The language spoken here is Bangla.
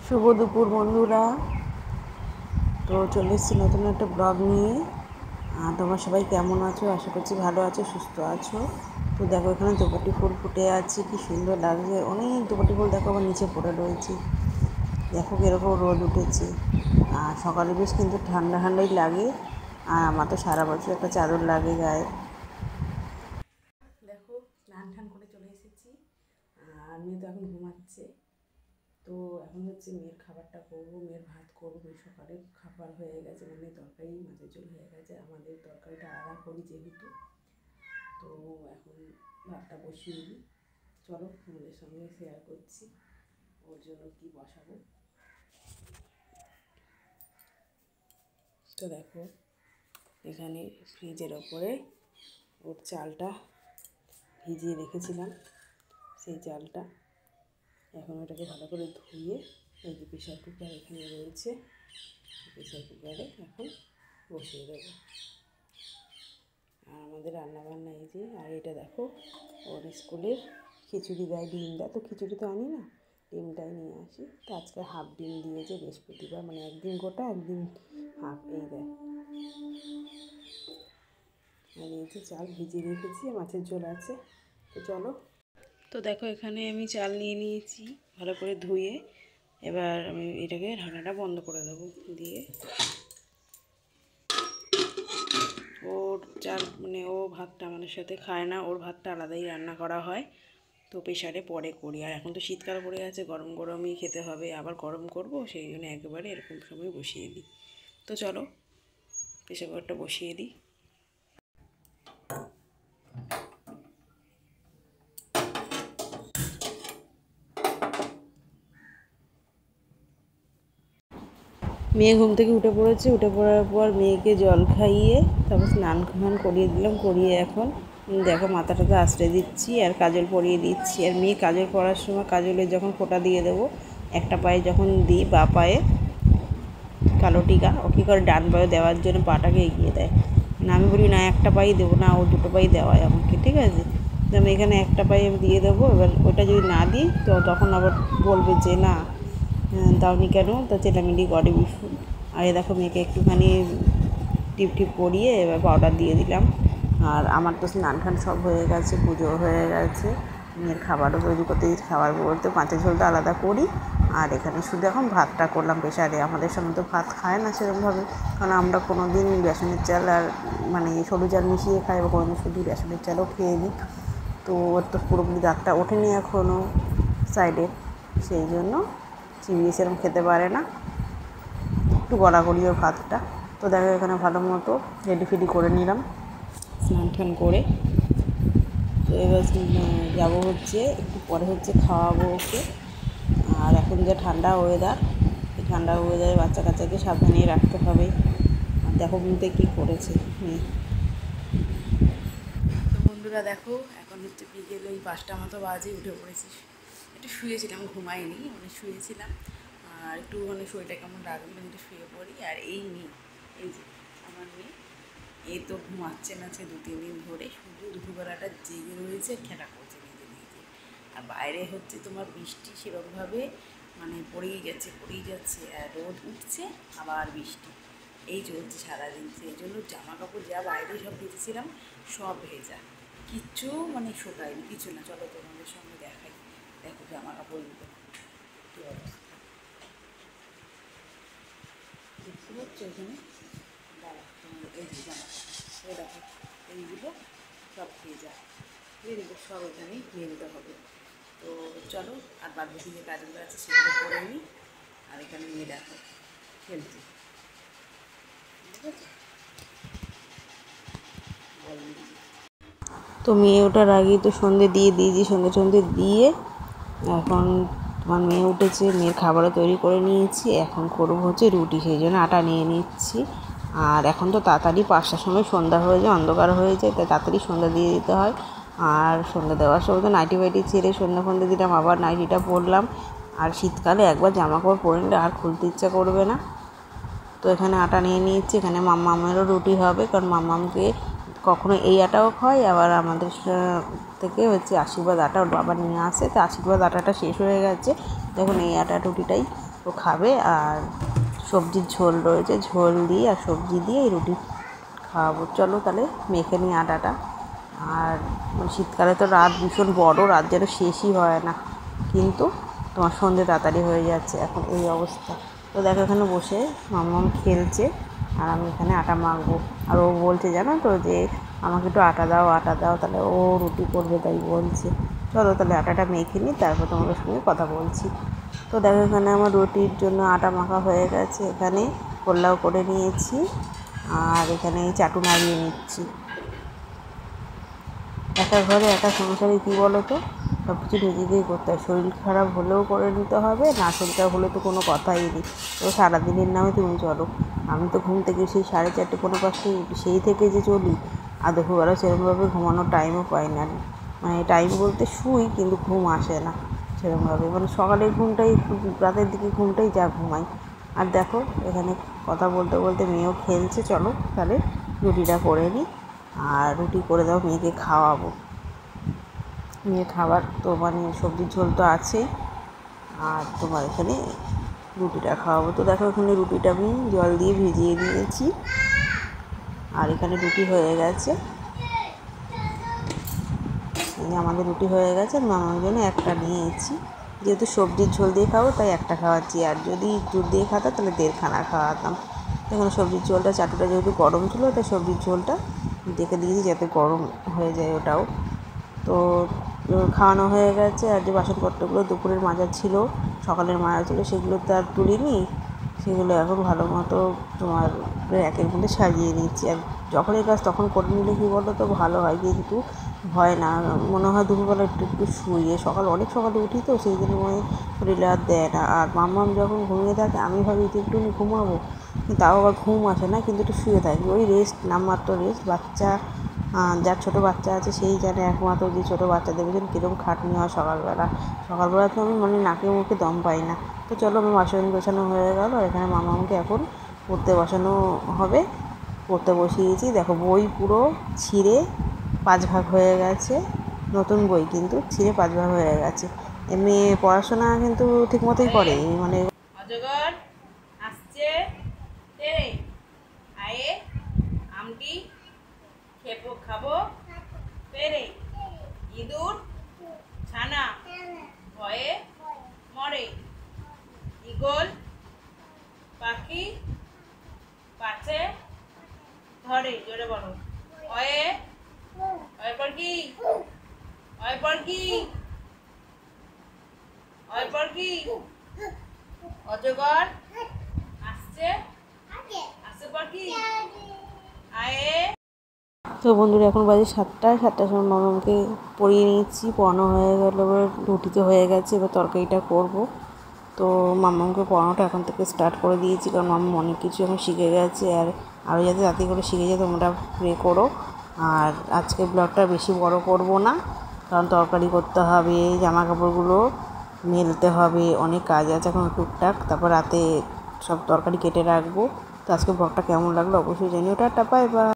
শুভ দুপুর বন্ধুরা। তো চলে এসেছি নতুন একটা ব্লগ নিয়ে। তোমরা সবাই কেমন আছো? আশা করছি ভালো আছো, সুস্থ আছো। তো দেখো এখানে দোপাটি ফুল ফুটে আছে, কি সুন্দর লাগছে। অনেক দোপাটি ফুল দেখো আবার নিচে পড়ে রয়েছে। দেখো কীরকম রোদ উঠেছে। আর সকালে বেশ কিন্তু ঠান্ডা ঠান্ডাই লাগে। আর আমার তো সারা বছর একটা চাদর লাগে গায়ে। দেখো স্নান টান করে চলে এসেছি। আর মেয়ে তো এখন ঘুমাচ্ছে। তো এখন হচ্ছে মেয়ের খাবারটা করবো, মেয়ের ভাত করবো। মেয়ের সকালে খাবার হয়ে গেছে, মানে তরকারি মাছের ঝোল হয়ে গেছে। আমাদের তরকারিটা আলাদা করি যেহেতু, তো এখন ভাতটা বসিয়ে দিই। চলো তোমাদের সঙ্গে শেয়ার করছি ওর জন্য কি বসাবো। তো দেখো এখানে ফ্রিজের ওপরে ওর চালটা ভিজিয়ে রেখেছিলাম, সেই চালটা এখন ওটাকে ভালো করে ধুয়ে এই যে প্রেশার কুকার এখানে রয়েছে, প্রেশার কুকারে এখন বসিয়ে দেবো। আর আমাদের রান্নাবান্না এই যে। আর এটা দেখো ওর স্কুলের খিচুড়ি দেয়, ডিম দেয়। তো খিচুড়ি তো আনি না, ডিমটাই নিয়ে আসি। তো আজকে হাফ ডিম দিয়েছে, বৃহস্পতিবার, মানে একদিন গোটা একদিন হাফ এই দেয়। আর এই যে চাল ভিজিয়ে রেখেছি, মাছের ঝোল আছে। তো চলো। তো দেখো এখানে আমি চাল নিয়ে নিয়েছি ভালো করে ধুয়ে। এবার আমি এটাকে ঢাকনাটা বন্ধ করে দেবো দিয়ে। ওর চাল মানে ও ভাতটা আমাদের সাথে খায় না, ওর ভাতটা আলাদাই রান্না করা হয়। তো প্রেশারে পরে করি। আর এখন তো শীতকাল পড়ে আছে, গরম গরমই খেতে হবে, আবার গরম করব, সেই জন্য একেবারে এরকম সময় বসিয়ে দিই। তো চলো প্রেশার কুকারটা বসিয়ে দিই। মেয়ে ঘুম থেকে উঠে পড়েছে, উঠে পড়ার পর মেয়েকে জল খাইয়ে তারপর স্নান ফান করিয়ে দিলাম। করিয়ে এখন দেখো মাথাটাতে আশ্রয় দিচ্ছি আর কাজল পরিয়ে দিচ্ছি। আর মেয়ে কাজল পরার সময় কাজলের যখন ফোঁটা দিয়ে দেবো, একটা পায়ে যখন দিই বা পায়ে কালো টিকা, ও কী করে ডান পায়ে দেওয়ার জন্য পাটাকে এগিয়ে দেয়। না আমি বলি না একটা পায়ে দেবো না, ও দুটো পায়ে দেওয়ায় আমাকে, ঠিক আছে। তো আমি এখানে একটা পায়ে আমি দিয়ে দেবো। এবার ওইটা যদি না দিই তো তখন আবার বলবে যে না দাওনি কেন, তা চেটামিটি করে ভীষণ। আর দেখো মেয়েকে একটুখানি টিপ টিপ করিয়ে এবার পাউডার দিয়ে দিলাম। আর আমার তো স্নান টান সব হয়ে গেছে, পুজো হয়ে গেছে। মেয়ের খাবারও তৈরি করতে দিয়েছি, খাবার বলতে মাছের ঝোলটা আলাদা করি। আর এখানে শুধু এখন ভাতটা করলাম প্রেশারে। আমাদের সঙ্গে তো ভাত খায় না সেরকমভাবে, কারণ আমরা কোনো দিন বেসনের চাল আর মানে সরু চাল মিশিয়ে খাই, বা কোনো দিন শুধু বেসনের চালও খেয়ে নিই। তো ওর তো পুরোপুরি দাঁতটা ওঠেনি এখনও সাইডে, সেই জন্য চিবিয়ে সেরকম খেতে পারে না, একটু গড়াগড়িও ভাতটা। তো দেখো এখানে ভালো মতো রেডি ফেডি করে নিলাম স্নান টান করে। তো এবার যাবো হচ্ছে একটু পরে হচ্ছে খাওয়াবো ওকে। আর এখন যে ঠান্ডা ওয়েদার, এই ঠান্ডা ওয়েদারে বাচ্চা কাচ্চাকে সাবধানে রাখতে হবে। আর দেখো মুখে কী করেছে মেয়ে। তো বন্ধুরা দেখো এখন হচ্ছে বিকেল ওই 5টা মতো বাজে, উঠে পড়েছি। একটু শুয়েছিলাম, ঘুমাইনি, মানে শুয়েছিলাম। আর একটু মানে শরীরটা কেমন রাখলাম, একটু শুয়ে পড়ি। আর এই মেয়ে, এই যে আমার মেয়ে, এই তো ঘুমাচ্ছে না, সে 2-3 দিন ধরে শুধু দুপুরবেলাটা জেগে রয়েছে, খেলা করছে নিজে নিজে। আর বাইরে হচ্ছে তোমার বৃষ্টি সেরকমভাবে মানে পড়েই যাচ্ছে। আর রোদ উঠছে আবার বৃষ্টি, এই চলছে সারাদিন। সেই জন্য জামা কাপড় যা বাইরে সব ভিজেছিলাম সব ভেজা, কিচ্ছু মানে শোকায়নি, কিছু না। চলো তোমাদের সঙ্গে দেখাই। দেখো জামা কাপড়গুলো কী অবস্থা দেখতে পাচ্ছ এখানে। দাঁড়া তোমাদের এই যে জামা কাপড়, এই দেখো এইগুলো সব ভেজা, এগুলো সব এখানেই মেলতে হবে। তো চলো আর বাদ বাকি যে কাজগুলো আছে সেগুলো করে নিই। আর এখানে নিয়ে দেখো খেলছি, ঠিক আছে। তো মেয়ে ওঠার আগেই তো সন্ধে দিয়ে দিয়েছি, সন্ধে দিয়ে এখন তোমার মেয়ে উঠেছে, মেয়ের খাবারও তৈরি করে নিয়েছি। এখন করবো হচ্ছে রুটি, সেই জন্য আটা নিয়ে নিচ্ছি। আর এখন তো তাড়াতাড়ি 5টার সময় সন্ধ্যা হয়ে যায়, অন্ধকার হয়ে যায়, তাই তাড়াতাড়ি সন্ধ্যা দিয়ে দিতে হয়। আর সন্ধ্যা দেওয়ার সময় তো নাইটি ফাইটি ছেড়ে সন্ধ্যা ফন্ধ্যা দিলাম, আবার নাইটিটা পরলাম। আর শীতকালে একবার জামা কাপড় পরে নিলে আর খুলতে ইচ্ছা করবে না। তো এখানে আটা নিয়ে নিয়েছি, এখানে মাম্মামেরও রুটি হবে, কারণ মাম্মামকে কখনো এই আটাও খায়, আবার আমাদের থেকে হচ্ছে আশীর্বাদ আটা ওর বাবা নিয়ে আসে। তো আশীর্বাদ আটাটা শেষ হয়ে গেছে, দেখুন এই আটা রুটিটাই ও খাবে। আর সবজির ঝোল রয়েছে, ঝোল দিয়ে আর সবজি দিয়ে এই রুটি খাওয়াবো। চলো তাহলে মেখে নিই আটাটা। আর শীতকালে তো রাত ভীষণ বড়, রাত যেন শেষই হয় না, কিন্তু তোমার সন্ধে তাড়াতাড়ি হয়ে যাচ্ছে এখন এই অবস্থা। তো দেখো এখানে বসে মাম্মাম খেলছে আর আমি এখানে আটা মাখবো। আর ও বলছে জানো তো যে আমাকে একটু আটা দাও, আটা দাও, তাহলে ও রুটি করবে তাই বলছে। চলো তাহলে আটাটা মেখে নিই, তারপর তোমাদের সঙ্গে কথা বলছি। তো দেখো এখানে আমার রুটির জন্য আটা মাখা হয়ে গেছে, এখানে গোল্লাও করে নিয়েছি আর এখানে চাটু নাড়িয়ে নিচ্ছি। একা ঘরে একা সংসারে কী বলো তো, সব কিছু নিজেকেই করতে হয়। শরীর খারাপ হলেও করে নিতে হবে, না শরীর খারাপ হলে তো কোনো কথাই নেই। তো সারাদিনের নামে তুমি চলো। আমি তো ঘুম থেকে সেই 4:30 5টায় উঠি, সেই থেকে যে চলি আর দুপুরবেলা সেরকমভাবে ঘুমানোর টাইমও পাই না। মানে টাইম বলতে শুই, কিন্তু ঘুম আসে না সেরকমভাবে। মানে সকালের ঘুমটাই, রাতের দিকে ঘুমটাই যা ঘুমাই। আর দেখো এখানে কথা বলতে বলতে মেয়েও খেলছে। চলো তাহলে রুটিটা করে নিই, আর রুটি করে দাও, মেয়েকে খাওয়াবো। মেয়ে খাবার তো মানে সবজির ঝোল তো আছেই, আর তোমার এখানে রুটিটা খাওয়াবো। তো দেখো এখানে রুটিটা আমি জল দিয়ে ভিজিয়ে নিয়েছি আর এখানে রুটি হয়ে গেছে। আমাদের রুটি হয়ে গেছে, মামার জন্য একটা নিয়েছি। যেহেতু সবজির ঝোল দিয়ে খাবো তাই একটা খাওয়াচ্ছি, আর যদি দুধ দিয়ে খাতাম তাহলে 1.5খানা খাওয়াতাম। এখানে সবজির ঝোলটা, চাটুটা যেহেতু গরম ছিল তাই সবজির ঝোলটা দেখে দিয়েছি যাতে গরম হয়ে যায় ওটাও। তো খাওয়ানো হয়ে গেছে। আর যে বাসনপত্রগুলো দুপুরের মাজা ছিল, সকালের মাজা ছিল, সেগুলো তো আর তুলিনি, সেগুলো এখন ভালো মতো তোমার র্যাকের মধ্যে সাজিয়ে নিচ্ছি। আর যখনই কাজ তখন করে নিলে কী বলো তো ভালো হয়, কিন্তু হয় না, মনে হয় দুপুরবেলা একটু একটু শুয়ে, অনেক সকালে উঠি তো সেই জন্য মনে শরীরে আর দেয় না। আর মাম্মাম যখন ঘুমিয়ে থাকে আমি ভাবি একটুখানি ঘুমাবো, তাও আবার ঘুম আসে না, কিন্তু একটু শুয়ে থাকি। ওই রেস্ট, নামমাত্র রেস্ট। বাচ্চা, যার ছোটো বাচ্চা আছে সেই জানে একমাত্র যে ছোটো বাচ্চাদের জন্য কীরকম খাটনি হয় সকালবেলা। সকালবেলা তো আমি মানে নাকে মুখে দম পাই না। তো চলো আমার বাসন গোছানো হয়ে গেল, আর এখানে মামাকে এখন পড়তে বসানো হবে। পড়তে বসিয়েছি। দেখো বই পুরো ছিঁড়ে 5 ভাগ হয়ে গেছে, নতুন বই কিন্তু ছিঁড়ে 5 ভাগ হয়ে গেছে। এমনি পড়াশোনা কিন্তু ঠিক মতোই করে, মানে অজগর আসছে রে, আয়ে আমটি খেপো খাবো পেরে, ইঁদুর ছানা ভয়ে মরে, ঈগল পাখি পাছে ধরে। জোরে বলো, অয়ে অয় পর কি, অয় পর কি, অয় পর কি। অজগর আসছে, আসছে পর কি, আয়ে। তো বন্ধুরা এখন বাজে 7টার সময় মামাকে পরিয়ে নিচ্ছি, পড়ানো হয়ে গেল, এবার রুটিতে হয়ে গেছে, এবার তরকারিটা করব। তো মামাকে পড়ানোটা এখন থেকে স্টার্ট করে দিয়েছি, কারণ মাম্মা অনেক কিছু এখন শিখে গেছে, আর আরও যাতে তাড়াতাড়ি করে শিখে যায় তোমরা প্রে করো। আর আজকে ব্লগটা বেশি বড় করব না, কারণ তরকারি করতে হবে, জামা কাপড়গুলো মেলতে হবে, অনেক কাজ আছে এখন টুকটাক, তারপর রাতে সব তরকারি কেটে রাখবো। তো আজকে ব্লগটা কেমন লাগলো অবশ্যই জানিও। Tata, bye bye.